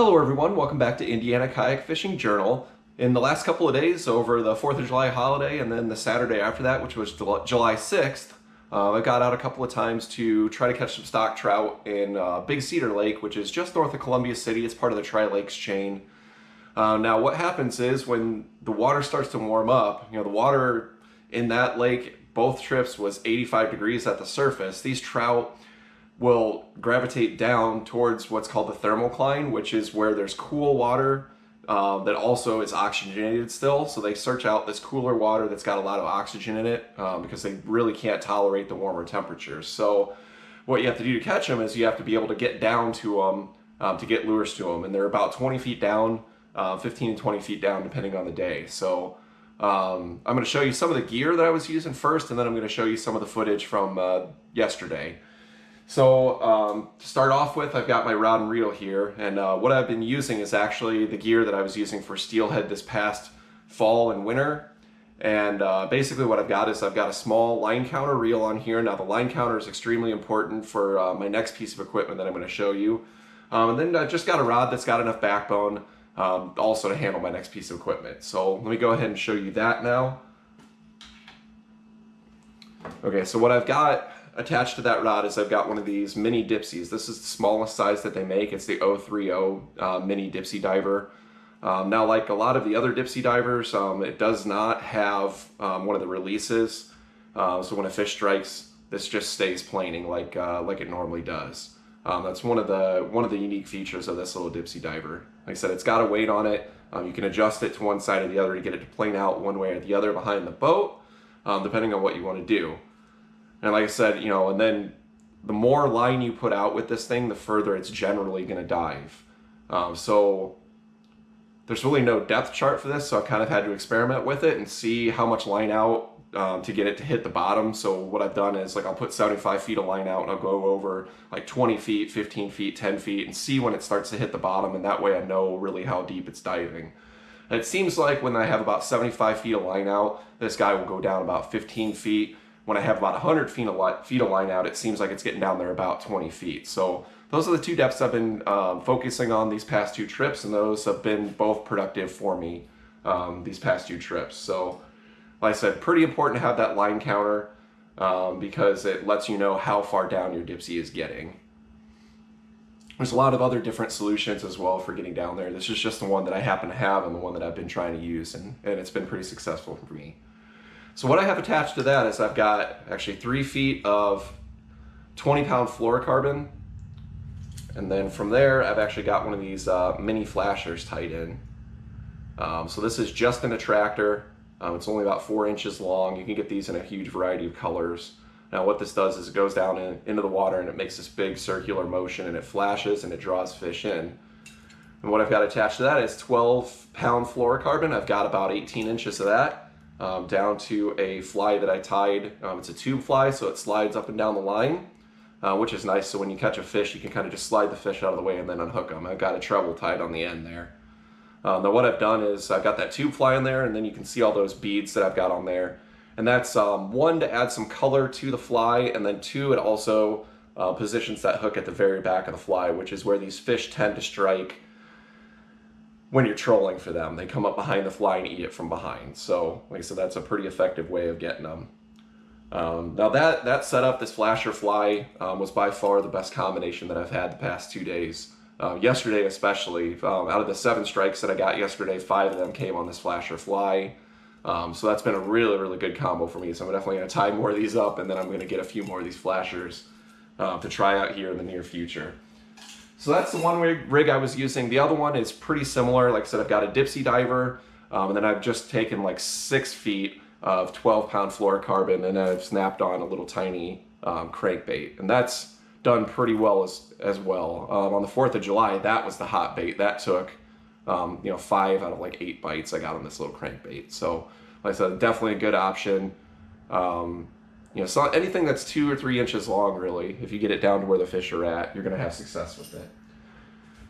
Hello everyone, welcome back to Indiana Kayak Fishing Journal. In the last couple of days, over the 4th of July holiday and then the Saturday after that, which was July 6th, I got out a couple of times to try to catch some stock trout in Big Cedar Lake, which is just north of Columbia City. It's part of the Tri-Lakes chain. Now what happens is when the water starts to warm up, the water in that lake, both trips was 85 degrees at the surface. These trout will gravitate down towards what's called the thermocline, which is where there's cool water that also is oxygenated still. So they search out this cooler water that's got a lot of oxygen in it because they really can't tolerate the warmer temperatures. So what you have to do to catch them is you have to be able to get down to them to get lures to them. And they're about 20 feet down, 15 to 20 feet down depending on the day. So I'm going to show you some of the gear that I was using first, and then I'm going to show you some of the footage from yesterday. So to start off with, I've got my rod and reel here, and what I've been using is actually the gear that I was using for steelhead this past fall and winter. And basically what I've got is I've got a small line counter reel on here. Now the line counter is extremely important for my next piece of equipment that I'm going to show you. And then I've just got a rod that's got enough backbone also to handle my next piece of equipment. So let me go ahead and show you that now. Okay, so what I've got attached to that rod is I've got one of these Mini Dipsies. This is the smallest size that they make. It's the 030 Mini Dipsy Diver. Now, like a lot of the other Dipsy Divers, it does not have one of the releases. So when a fish strikes, this just stays planing like it normally does. That's one of the unique features of this little Dipsy Diver. Like I said, it's got a weight on it. You can adjust it to one side or the other to get it to plane out one way or the other behind the boat, depending on what you want to do. And like I said, and then the more line you put out with this thing, the further it's generally going to dive. So there's really no depth chart for this, so I've kind of had to experiment with it and see how much line out to get it to hit the bottom. So what I've done is I'll put 75 feet of line out and I'll go over 20 feet, 15 feet, 10 feet and see when it starts to hit the bottom, and that way I know really how deep it's diving. And it seems like when I have about 75 feet of line out, this guy will go down about 15 feet. When I have about 100 feet of line out, it seems like it's getting down there about 20 feet. So those are the two depths I've been focusing on these past two trips, and those have been both productive for me these past two trips. So like I said, pretty important to have that line counter because it lets you know how far down your Dipsy is getting. There's a lot of other different solutions as well for getting down there. This is just the one that I happen to have and the one that I've been trying to use, and it's been pretty successful for me. So what I have attached to that is I've got actually 3 feet of 20-pound fluorocarbon, and then from there I've actually got one of these mini flashers tied in. So this is just an attractor. It's only about 4 inches long. You can get these in a huge variety of colors. Now what this does is it goes down into the water and it makes this big circular motion, and it flashes and it draws fish in. And what I've got attached to that is 12-pound fluorocarbon. I've got about 18 inches of that. Down to a fly that I tied. It's a tube fly, so it slides up and down the line, which is nice. So when you catch a fish, you can kind of just slide the fish out of the way and then unhook them. I've got a treble tied on the end there. Now what I've done is I've got that tube fly in there, and then you can see all those beads that I've got on there. And that's one, to add some color to the fly, and then two, it also positions that hook at the very back of the fly, which is where these fish tend to strike when you're trolling for them. They come up behind the fly and eat it from behind. So like I said, that's a pretty effective way of getting them. Now that setup, this flasher fly, was by far the best combination that I've had the past 2 days. Yesterday especially, out of the 7 strikes that I got yesterday, 5 of them came on this flasher fly. So that's been a really, really good combo for me. So I'm definitely going to tie more of these up, and then I'm going to get a few more of these flashers to try out here in the near future. So that's the one rig I was using. The other one is pretty similar. Like I said, I've got a Dipsy Diver, and then I've just taken 6 feet of 12-pound fluorocarbon, and I've snapped on a little tiny crankbait. And that's done pretty well as well. On the 4th of July, that was the hot bait. That took 5 out of 8 bites I got on this little crankbait. So like I said, definitely a good option. So anything that's 2 or 3 inches long, really, if you get it down to where the fish are at, you're going to have success with it.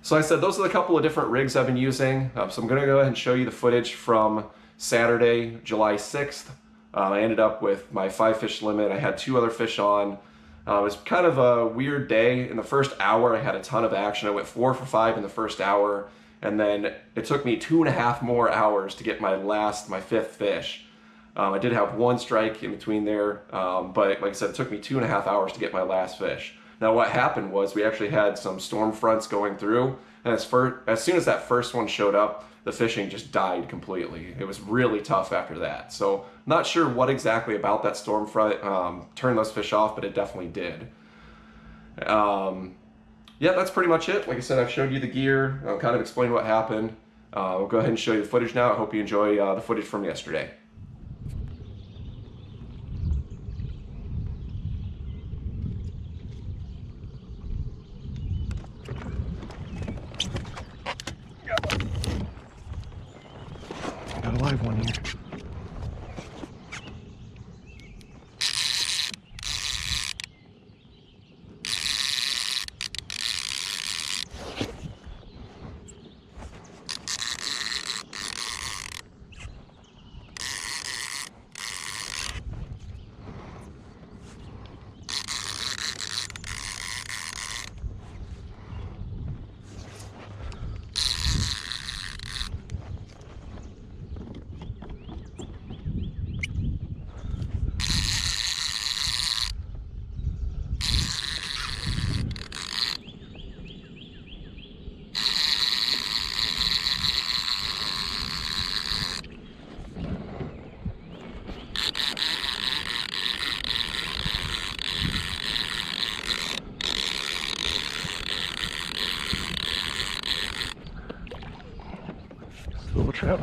So I said those are the couple of different rigs I've been using. So I'm going to go ahead and show you the footage from Saturday, July 6th. I ended up with my 5 fish limit. I had 2 other fish on. It was kind of a weird day. In the first hour, I had a ton of action. I went 4 for 5 in the first hour, and then it took me 2.5 more hours to get my fifth fish. I did have one strike in between there, but like I said, it took me 2.5 hours to get my last fish. Now, what happened was we actually had some storm fronts going through, and as soon as that first one showed up, the fishing just died completely. It was really tough after that. So, not sure what exactly about that storm front turned those fish off, but it definitely did. Yeah, that's pretty much it. Like I said, I've showed you the gear, kind of explained what happened. We'll go ahead and show you the footage now. I hope you enjoy the footage from yesterday. Got a live one here. Little trout.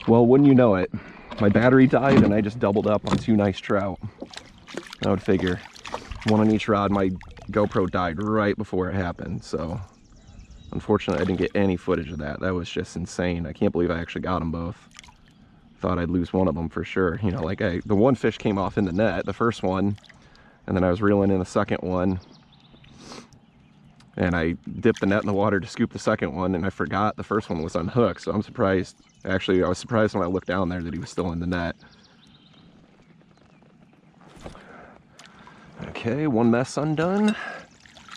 Well, wouldn't you know it, my battery died and I just doubled up on 2 nice trout. I would figure one on each rod. My GoPro died right before it happened, so unfortunately I didn't get any footage of that. That was just insane. I can't believe I actually got them both. Thought I'd lose one of them for sure. You know, like the one fish came off in the net, the first one, and then I was reeling in the second one, and I dipped the net in the water to scoop the second one, and I forgot the first one was unhooked. So I'm surprised. Actually, I was surprised when I looked down there that he was still in the net. Okay, one mess undone.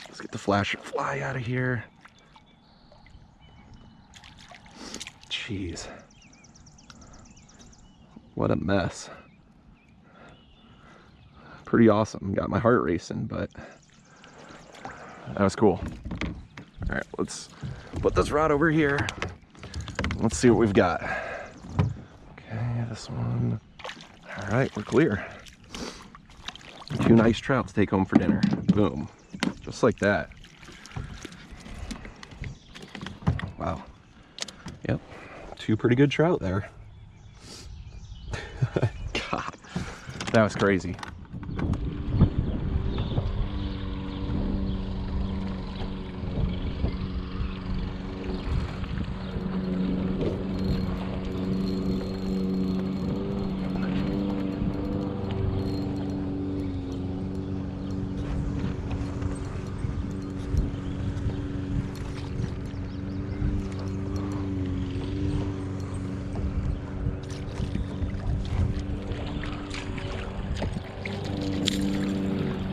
Let's get the flasher fly out of here. Jeez. What a mess. Pretty awesome. Got my heart racing, but that was cool. All right, let's put this rod over here. Let's see what we've got. Okay, this one. All right, we're clear. 2 nice trout to take home for dinner. Boom. Just like that. Wow. Yep. 2 pretty good trout there. God, that was crazy.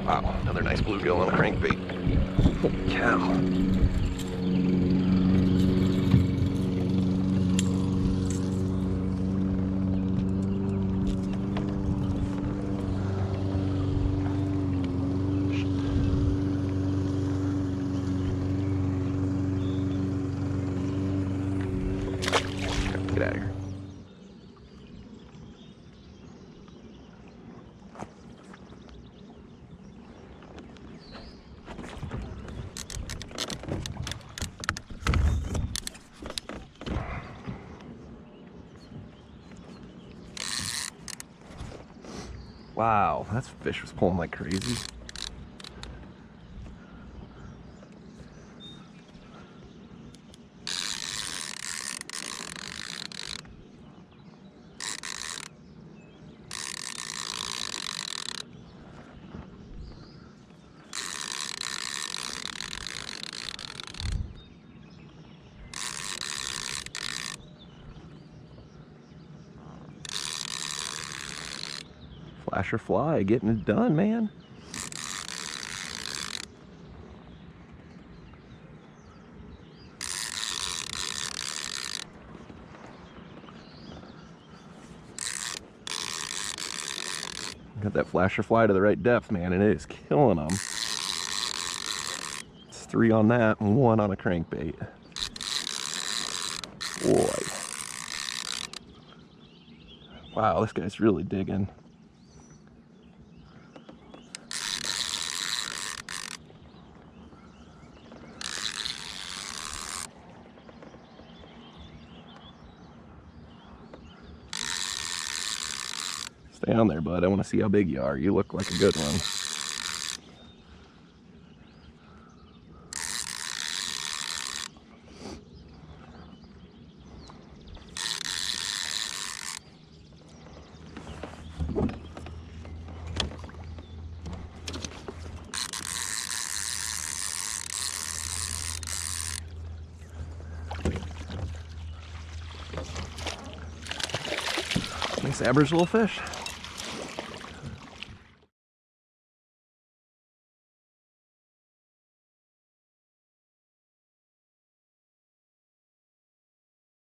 Wow, another nice bluegill on a crankbait. Holy cow. Get out of here. Wow, that fish was pulling like crazy. Flasher fly, getting it done, man. Got that flasher fly to the right depth, man, and it is killing them. It's 3 on that and 1 on a crankbait. Boy. Wow, this guy's really digging. Stay on there, bud. I want to see how big you are. You look like a good one. Nice average little fish.